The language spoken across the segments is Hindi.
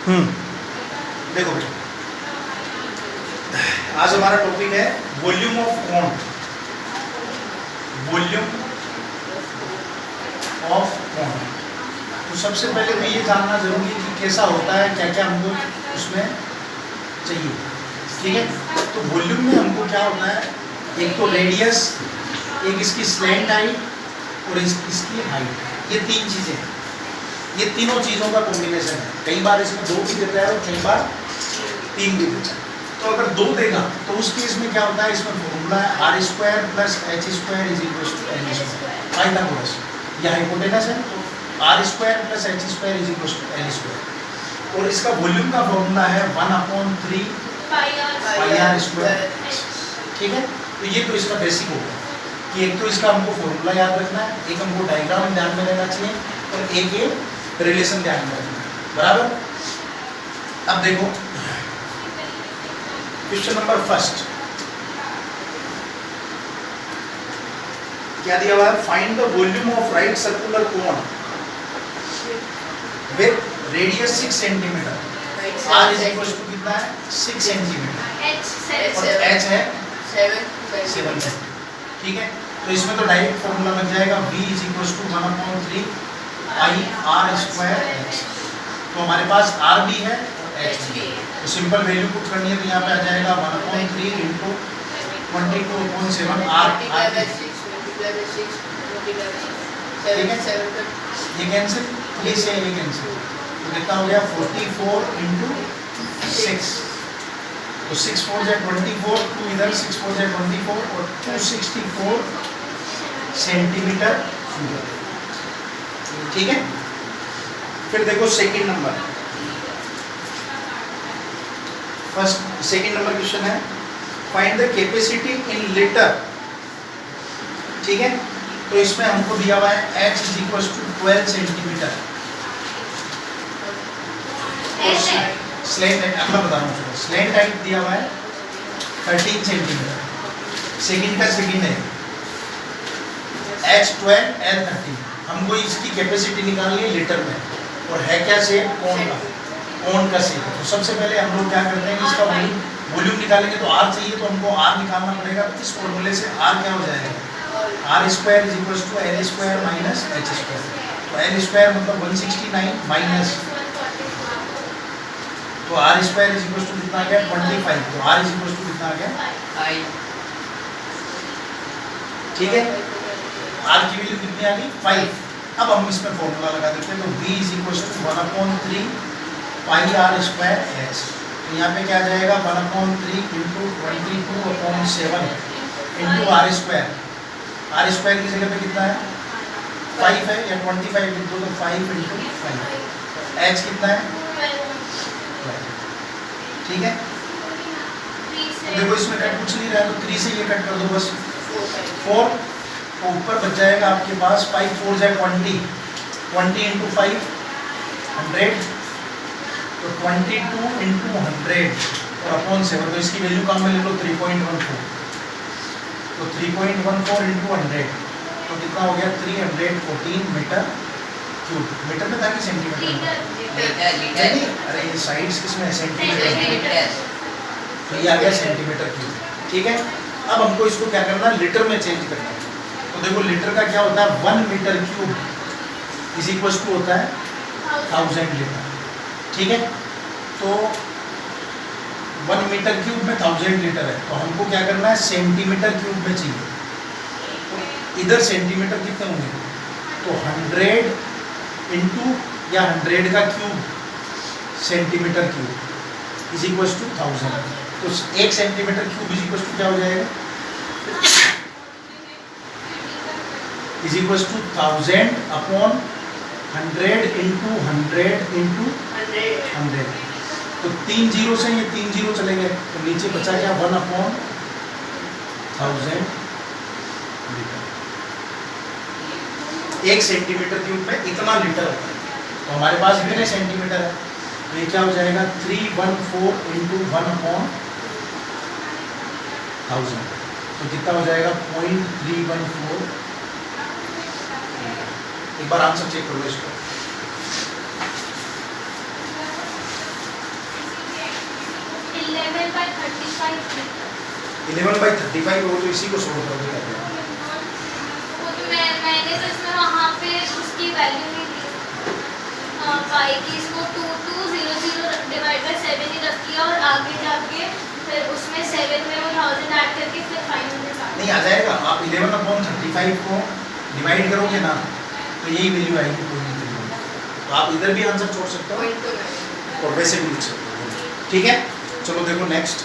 देखो बेटा, आज हमारा टॉपिक है volume of cone. Volume of cone. तो सबसे पहले तो ये जानना जरूरी है कि कैसा होता है, क्या क्या हमको उसमें चाहिए। ठीक है, तो वॉल्यूम में हमको क्या होता है, एक तो रेडियस, एक इसकी स्लैंट हाइट और इसकी हाइट। ये तीन चीज़ें हैं, ये तीनों चीज़ों का कॉम्बिनेशन है। कई बार इसमें दो भी देता है और कई बार तीन भी देता है। तो अगर दो देगा तो उस केस में क्या होता है, इसमें फॉर्मूला है R square plus H square is equal to L square. Pythagoras, यह हाइपोटेनस है, तो R square plus H square is equal to L square. और इसका वॉल्यूम का फॉर्मूला है 1/3 पाई आर स्क्वायर। ठीक है, तो ये तो इसका बेसिक होगा कि एक तो इसका हमको फॉर्मूला याद रखना है, एक हमको डायग्राम ध्यान में रहना चाहिए और एक ये रिलेशन ध्यान में रखना है। बराबर। अब देखो क्वेश्चन नंबर फर्स्ट क्या दिया हुआ है, find the volume of right circular cone with radius 6 centimetre. R is equal to कितना है, 6 सेंटीमीटर और एच है 7 सेंटीमीटर। ठीक है, तो इसमें तो डायरेक्ट फॉर्मूला बन जाएगा v is equal to 1/3 pi R square H. तो हमारे पास r भी है और h भी है, तो सिंपल वैल्यू पुट करनी है तो यहाँ पे आ जाएगा 1/3 इंटू 22/7 r। ठीक है, ये कैंसिल, ये से ये कैंसिल, तो कितना हो गया 44 इंटू 6। तो 6 4 जा 24, 2 इधर 6 4 जा 24 और 264 सेंटीमीटर क्यूब। ठीक है, फिर देखो second number, second number question है find the capacity in litre. ठीक है, तो इसमें हमको दिया हुआ है h is equal to 12 centimetre. Slant height अगला बता रहा हूँ, स्लैंट हाइट दिया हुआ है 13 सेंटीमीटर। सेकंड का सेकंड है h12 l13। हमको इसकी कैपेसिटी निकालनी है लीटर में, और है क्या शेप, कोन का शेप। तो सबसे पहले हम लोग क्या करते हैं कि इसका वॉल्यूम निकालेंगे, तो r चाहिए तो हमको r निकालना पड़ेगा। तो इस फॉर्मूले से r क्या हो जाएगा, R square is equal to L square minus H square. तो एल स्क्वायर मतलब 169 माइनस, तो R square is equal to कितना आ गया 25। तो आर इज इक्वल टू कितना आ गया आई। ठीक है, आर की वैल्यू कितनी आ गई 5। अब हम इसमें फॉर्मूला लगा देते हैं, तो v is equal to 1/3 pi R square H. तो यहाँ पे क्या आ जाएगा 1/3 into 22/7 into R square. R square की जगह पे कितना है 5 है, या 25 इंटू तो 5 इंटू 5। एच कितना है 12। ठीक है, तो देखो इसमें कट कुछ नहीं रहा है, तो 3 से ये कट कर दो बस 4। तो ऊपर बच जाएगा आपके पास 5 4 जाए 20, 20 इंटू 5 100, तो 22 इंटू 100 और अपॉन 7। तो इसकी वैल्यू काम में ले लो 3.14। तो 3.14 इंटू 100 तो कितना हो गया 314 मीटर क्यूब। मीटर में था कि सेंटीमीटर में? अरे ये साइड्स किसमें है, सेंटीमीटर। तो ये आ गया सेंटीमीटर क्यूब। ठीक है, अब हमको इसको क्या करना है, लीटर में चेंज करना है। तो देखो लीटर का क्या होता है, 1 metre cube is equal to होता है 1000 लीटर। ठीक है, तो 1 मीटर क्यूब में 1000 लीटर है, तो हमको क्या करना है सेंटीमीटर क्यूब में चाहिए। तो इधर सेंटीमीटर कितने होंगे, तो 100 इंटू या 100 का cube centimetre cube is equal to 1000। तो 1 centimetre cube is equal to क्या हो जाएगा, is equal to 1000 upon 100 into 100 into 100। तो 3 जीरो से ये 3 जीरो चले गए, तो नीचे बचा क्या 1/1000 लीटर। 1 सेंटीमीटर क्यूब में इतना लीटर होता है, तो हमारे पास इतने सेंटीमीटर है, तो ये क्या हो जाएगा 314 इंटू 1/1000। तो कितना हो जाएगा 0.314। एक बार आंसर चेक कर लो इसको। 11/35 हो, तो इसी को सोल्व करोगे क्या देगा? वो तो मैंने तो इसमें वहाँ पे उसकी वैल्यू नहीं दी पाई कि इसको 2200 डिवाइड बाय 7 ही रख दिया और आगे जाके फिर उसमें 7 में वो 1000 ऐड करके फिर 500 नहीं आ जाएगा। आप 11/35 को डिवाइड करोगे ना तो यही वैल्यू आएगी, कोई नहीं वैल्यू। तो आप इधर भी आंसर छोड़ सकते हो और वैसे भी लिख सकते हो, ठीक है। चलो देखो नेक्स्ट।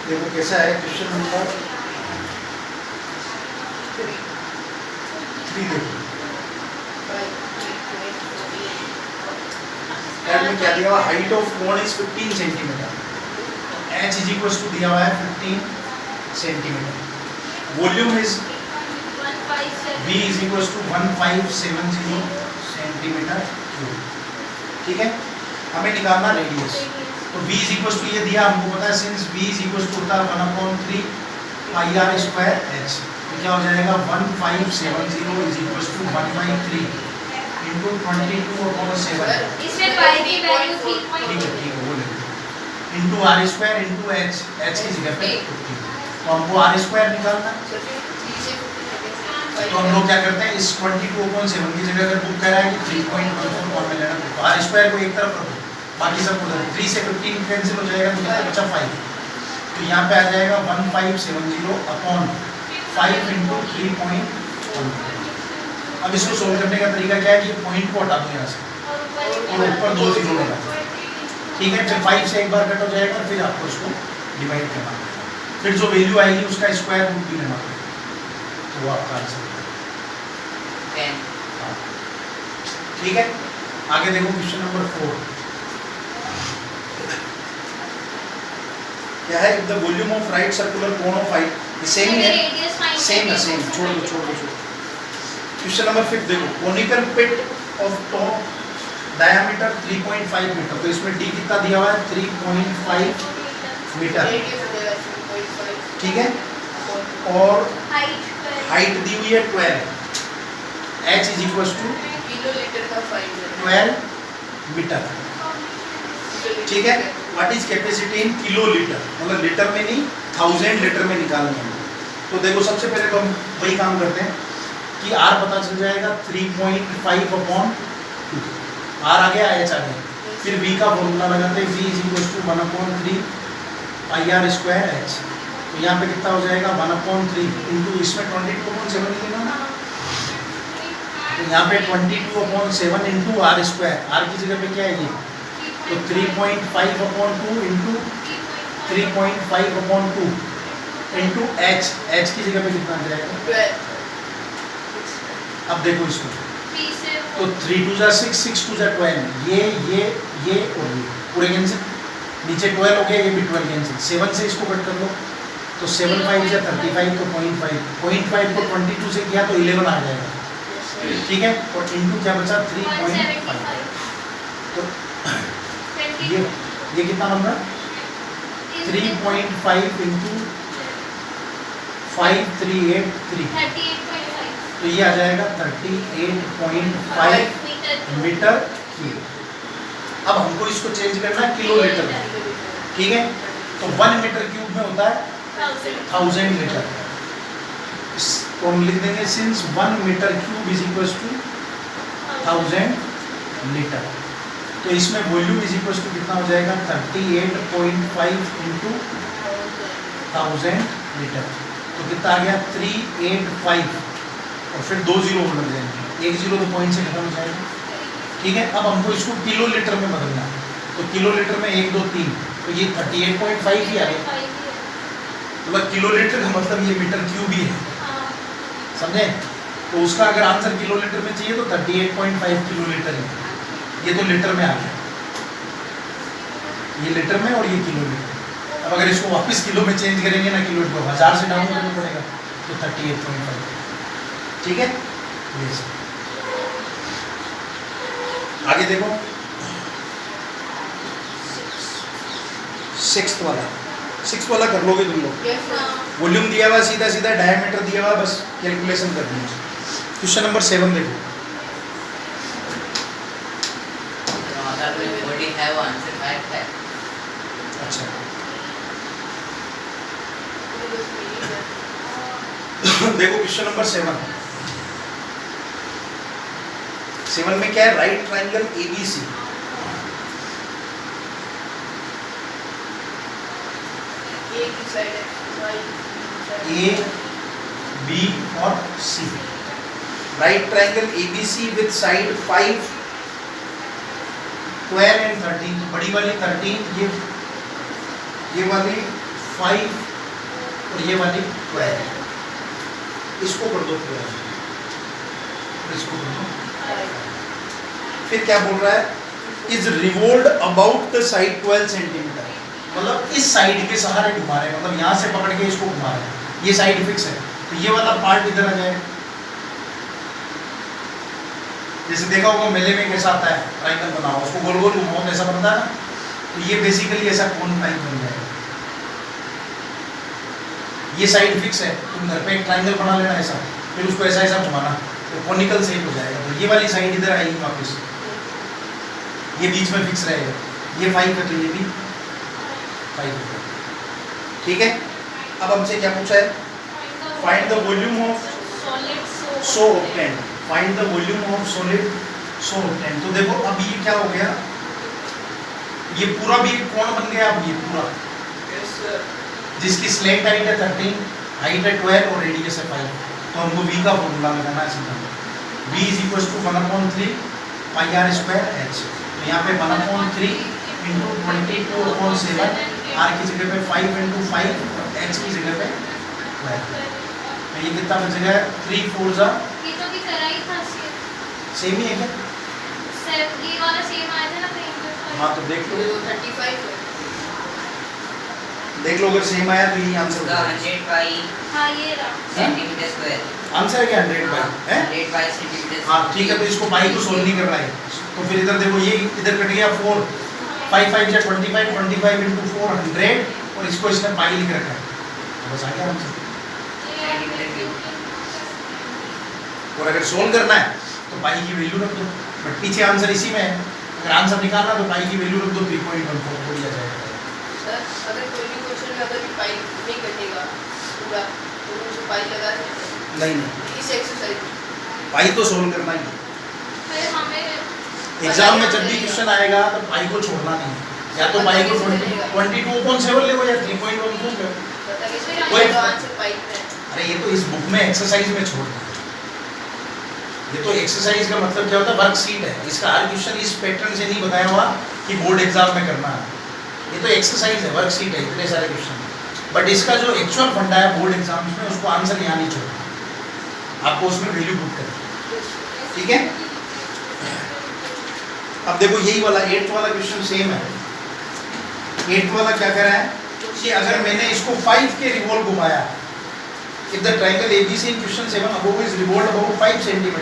देखो कैसा है क्वेश्चन नंबर 3। देखो में क्या दिया हुआ, height of cone is 15 centimetre, h is equal to दिया हुआ है 15 centimetre, volume is v is equal to 1570 centimetre cube, ठीक है। हमें निकालना रेडियस, तो v इज इक्वल टू ये दिया हमको पता है, since v is equal to होता है 1/3 पाई r स्क्वायर h, तो क्या हो जाएगा 1570 इज इक्वल टू 1/3 इनटू 22/7, इसमें पाई की वैल्यू 3.2 ठीक है वो ले into r square into h, h की जगह पे 15, तो हमको r स्क्वायर निकालना है। तो हम लोग क्या करते हैं, इस 22/7 की जगह अगर बुक करा है कि 3.14 फॉर्म में लेना, तो r स्क्वायर को एक तरफ रखो, बाकी सब उधर, 3 से 15 कैंसिल हो जाएगा तो कितना बचा 5, तो यहाँ पे आ जाएगा 1570/5 इंटू 3.1। अब इसको सोल्व करने का तरीका क्या है कि पॉइंट को हटा दो यहाँ से और ऊपर 2 जीरो लगा, ठीक है। फिर 5 से एक बार कट हो जाएगा, फिर आपको इसको डिवाइड करना पड़ेगा, फिर जो वैल्यू आएगी उसका स्क्वायर रूट भी लेना पड़ेगा, तो वो आपका आंसर होगा, ठीक है। आगे देखो क्वेश्चन नंबर 4 क्या है, the volume of right circular cone of height, same है, सेम छोड़ दो। क्वेश्चन नंबर 5 देखो, conical pit of top diameter 3.5 metre, तो इसमें d कितना दिया हुआ है 3.5 मीटर, ठीक है, और हाइट दी हुई है 12, h is equal two kilometre का 12 मीटर, ठीक है। What is capacity in kilolitre, मतलब लीटर में नहीं 1000 लीटर में निकालनी है। तो देखो सबसे पहले तो हम वही काम करते हैं कि r पता चल जाएगा 3.5/2, r आ गया h आ गया, फिर v का फॉर्मूला लगाते हैं, v is equal to 1/3 pi r square h, तो यहाँ पे कितना हो जाएगा 1/3 इंटू इसमें 22/7 लिखेगा ना, तो यहाँ पे 22/7 इंटू r स्क्वायर, r की जगह पे क्या है ये, तो 3.5/2 इंटू 3.5/2 इंटू h, h की जगह पे कितना आ जाएगा 12। अब देखो इसको, तो 3 2 जा 6, 6 2 जा 12, ये और ये पूरे कैंसिल, नीचे 12 हो गया, ये भी 12 कैंसिल, 7 से इसको कट कर लो, तो 7 5 जा 35, तो 0.5 को 22 से किया तो 11 आ जाएगा, ठीक है, और इंटू क्या बचा 3.5, तो ये कितना बन रहा है 3.5 इंटू 5383, तो ये आ जाएगा 38.5 मीटर क्यूब। अब हमको इसको चेंज करना है किलोलीटर में, ठीक है, तो 1 मीटर क्यूब में होता है 1000 लीटर, इसको हम लिख देंगे since 1 metre cube is equal to 1000 litre, तो इसमें वॉल्यूम इज इक्वल टू कितना हो जाएगा 38.5 इंटू 1000 लीटर, तो कितना आ गया 385, और फिर 2 जीरो लग जाएंगे, 1 जीरो तो पॉइंट से खत्म हो जाएगा, ठीक है। अब हमको इसको किलो लीटर में बदलना है, तो किलो लीटर में 1 2 3, तो ये 38.5 ही आ गया, मतलब किलो लीटर का मतलब ये मीटर क्यूब ही है, समझे। तो उसका अगर आंसर किलो लीटर में चाहिए तो 38.5 किलो लीटर है, ये तो लीटर में आ गया, ये लीटर में और ये किलो लीटर। अब अगर इसको वापस किलो में चेंज करेंगे ना, किलो को 1000 से डाउन करना पड़ेगा, तो 38.5, ठीक है। ये आगे देखो सिक्स्थ वाला कर लोगे तुम लोग। Yes, sir. वॉल्यूम दिया हुआ सीधा सीधा, डायमीटर दिया हुआ, बस कैलकुलेशन करनी है। क्वेश्चन नंबर 7 देखो। अच्छा देखो क्वेश्चन नंबर 7 में क्या है, राइट ट्राइंगल ABC, एक ही साइड है, right A B और C। Right triangle ABC with side 5, 12 and 13। तो बड़ी वाली 13, ये वाली 5 और ये वाली 12। इसको कर दो पूरा, इसको कर दो। फिर क्या बोल रहा है, is revolved about the side 12 centimetre, मतलब इस साइड के सहारे घुमा रहे हैं, मतलब यहाँ से पकड़ के इसको घुमा रहे हैं। ये साइड फिक्स है, तो ये वाला पार्ट इधर आ जाएगा। जैसे देखा होगा मेले में कैसा आता है, ट्राइंगल बनाओ, उसको गोल गोल घुमाओ, ऐसा बनता है ना, तो ये बेसिकली ऐसा कोन टाइप बन जाएगा। ये साइड फिक्स है, तुम घर पे एक ट्राइंगल बना लेना ऐसा, फिर उसको ऐसा ऐसा घुमाना, तो कॉनिकल शेप हो जाएगा। तो ये वाली साइड इधर आएगी वापस, ये बीच में फिक्स रहेगा। ये 5 है तो ये भी 5 होगा। ठीक है, अब हमसे क्या पूछा है, find the volume of so obtained, find the volume of solid so obtained. तो देखो अब ये क्या हो गया, ये पूरा भी एक कोण बन गया। अब ये पूरा जिसकी स्लेंट हाइट है 13, हाइट है 12 और रेडियस है 5, तो हमको v का फॉर्मूला लगाना है सीधा। v = 1/3 πr² h। तो यहाँ पे 1/3 × 22/7, r की जगह पे 5 × 5 और h की जगह पे 12। तो ये कितना बचेगा, 3 4 जा ये तो भी करा ही था सेम ही है क्या? ये वाला सेम आया था ना कहीं पे। हाँ तो देख लो, 35 है। देख लो, अगर सेम आया तो यही आंसर होगा। 100 by हाँ ये रहा। Centimetre square. आंसर है क्या 100 बाई है? 100 by सेंटीमीटर। हाँ ठीक है, तो इसको पाई को सोल्व नहीं करना है, तो फिर इधर देखो, ये इधर कट गया 4, 5 5 जा 25, 25 × 4 100, और इसको इसने पाई लिख रखा है, तो बस आ गया आंसर। और अगर सोल्व करना है तो पाई की वैल्यू रख दो, बट पीछे आंसर इसी में है। अगर आंसर निकालना तो पाई की वैल्यू रख दो, 3.14 हो दिया जाएगा। सर अगर कोई भी क्वेश्चन में अगर पाई नहीं कटेगा पूरा, तो मुझे पाई लगा सकते हैं नहीं इस एक्सरसाइज में। पाई तो सोल्व करना ही है। फिर हमें एग्जाम में जब भी क्वेश्चन आएगा तो पाई को छोड़ना नहीं है, या तो पाई को 22/7 ले या 3.14 ले। बता के कोई- तो आंसर पाई में है। अरे ये तो इस बुक में एक्सरसाइज में छोड़ दिया। ये तो एक्सरसाइज का मतलब क्या होता है, वर्कशीट है, इसका हर क्वेश्चन इस पैटर्न से नहीं बताया हुआ कि बोर्ड एग्जाम में करना है। ये तो एक्सरसाइज है, वर्कशीट है, इतने सारे क्वेश्चन, बट इसका जो एक्चुअल फंडा है बोर्ड एग्जाम्स में, उसको आंसर यहाँ नहीं छोड़ना, आपको उसमें वैल्यू पुट करनी है। ठीक है, अब देखो यही वाला 8th वाला क्वेश्चन सेम है। 8th वाला क्या कह रहा है कि अगर मैंने इसको 5 के रिवॉल्व घुमाया, if the triangle ABC in question 7 above is revolved about 5 cm,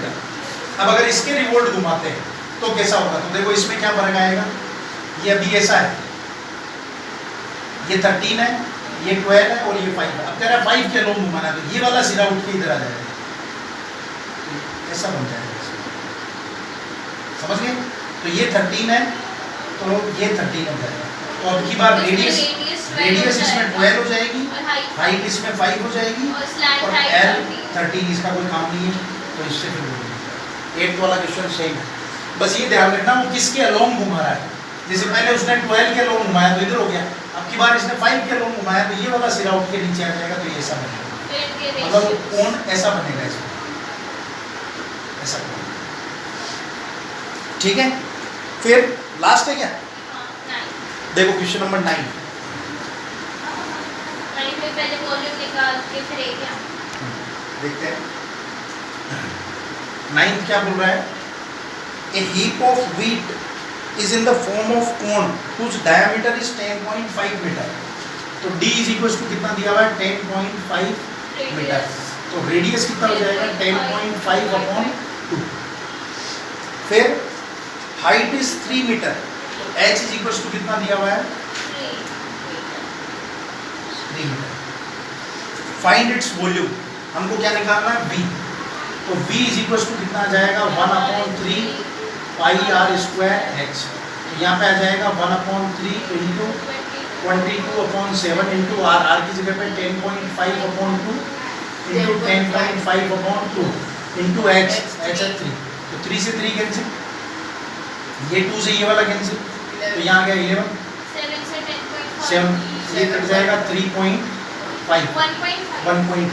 अब अगर इसके रिवॉल्व घुमाते हैं तो कैसा होगा। तो देखो इसमें क्या फर्क आएगा, ये अभी ऐसा है, ये 13 है, ये 12 है और ये 5 है। अब कह रहा है 5 के लोग घुमाना है, तो ये वाला सिरा उठ के इधर आ जाएगा, ऐसा बन जाएगा, समझ गए। तो ये 13 है तो ये 13 हो जाएगा। तो अब की बार रेडियस इसमें 12 हो जाएगी, हाइट इसमें 5 हो जाएगी और स्लैंट और हाइट L 13, इसका कोई काम नहीं है, तो इससे फिर 8th वाला क्वेश्चन सेम है। बस ये ध्यान रखना वो किसके अलोंग घुमा रहा है। जैसे पहले उसने 12 के अलोंग घुमाया तो इधर हो गया, अब की बार इसने 5 के अलोंग घुमाया तो ये वाला सिरा उठ के नीचे आ जाएगा, तो ये ऐसा बनेगा, मतलब कोण ऐसा बनेगा इसमें, ऐसा कोण। ठीक है, फिर लास्ट है क्या, देखो क्वेश्चन नंबर 9। पहले वॉल्यूम निकाल के फिर एक देखते हैं 9th क्या बोल रहा है, a heap of wheat is in the form of cone whose diameter is 10.5 metre. तो d = कितना दिया हुआ है, 10.5 मीटर, तो रेडियस कितना हो जाएगा 10.5/2। फिर हाइट इज 3 मीटर, तो h = कितना दिया हुआ है 3 मीटर। फाइंड इट्स वॉल्यूम, हमको क्या निकालना है V, तो V इज इक्वल टू कितना आ जाएगा 1/3 पाई आर स्क्वायर एच, तो यहाँ पे आ जाएगा 1/3 इंटू 22/7 इंटू आर, आर की जगह पे 10.5/2 इंटू 10.5/2 इंटू एच, एच है 3, तो 3 से 3 कैंसिल, ये 2 से ये वाला कैंसिल, तो यहाँ आ गया 11, 7 से 10.5 7 ये कट जाएगा 3.5 1.5 1.5,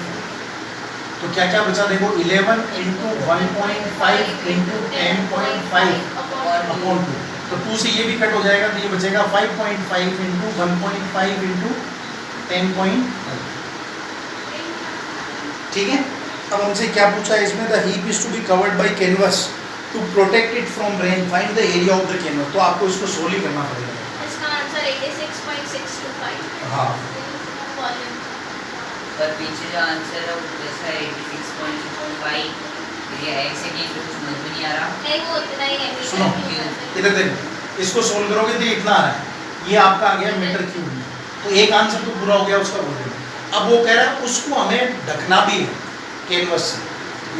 तो क्या क्या बचा देखो 11 इंटू 1.5 इंटू 10.5/2, तो 2 से ये भी कट हो जाएगा, तो ये बचेगा 5.5 इंटू 1.5 इंटू 10.5, ठीक है। अब हमसे क्या पूछा है इसमें, the heap is to be covered by canvas to protect it from rain, find the area of the canvas, तो आपको इसको सोल्व ही करना पड़ेगा। इसका आंसर 86.625 हाँ वॉल्यूम। पर पीछे जो आंसर है वो जैसा 86.5 ये x से नहीं तो समझ में नहीं आ रहा। नहीं वो उतना ही है। सुनो इधर देखो, इसको सोल्व करोगे तो ये इतना आ रहा है, ये आपका आ गया मीटर क्यूब में, तो एक आंसर तो पूरा हो गया उसका वॉल्यूम। अब वो कह रहा है उसको हमें ढकना भी है कैनवस से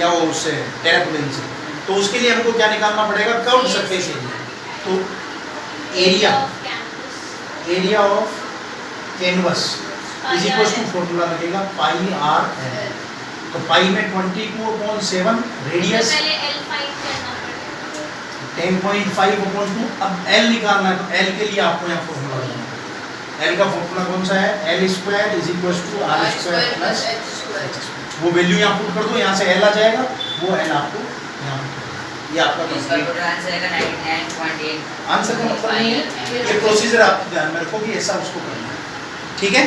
या वो उससे टेरापोलिन से, तो उसके लिए हमको क्या निकालना पड़ेगा, कर्व्ड सरफेस एरिया, तो area of canvas is equal to formula लगेगा पाई आर एल, तो पाई में 22/7 रेडियस पहले L फाइंड करना पड़ेगा। 10.5/2, अब L निकालना है, तो L के लिए आपको यहाँ फॉर्मूला लगाना है, L का फॉर्मूला कौन सा है, L square is equal to R square plus, वो वैल्यू यहाँ पुट कर दो, यहाँ से L आ जाएगा, वो L आपको यहाँ पुट कर दो। ये आपका इसका टोटल आंसर आएगा 99.8। आंसर का मतलब नहीं है, ये प्रोसीजर आप ध्यान में रखो कि ऐसा उसको करना है, ठीक है।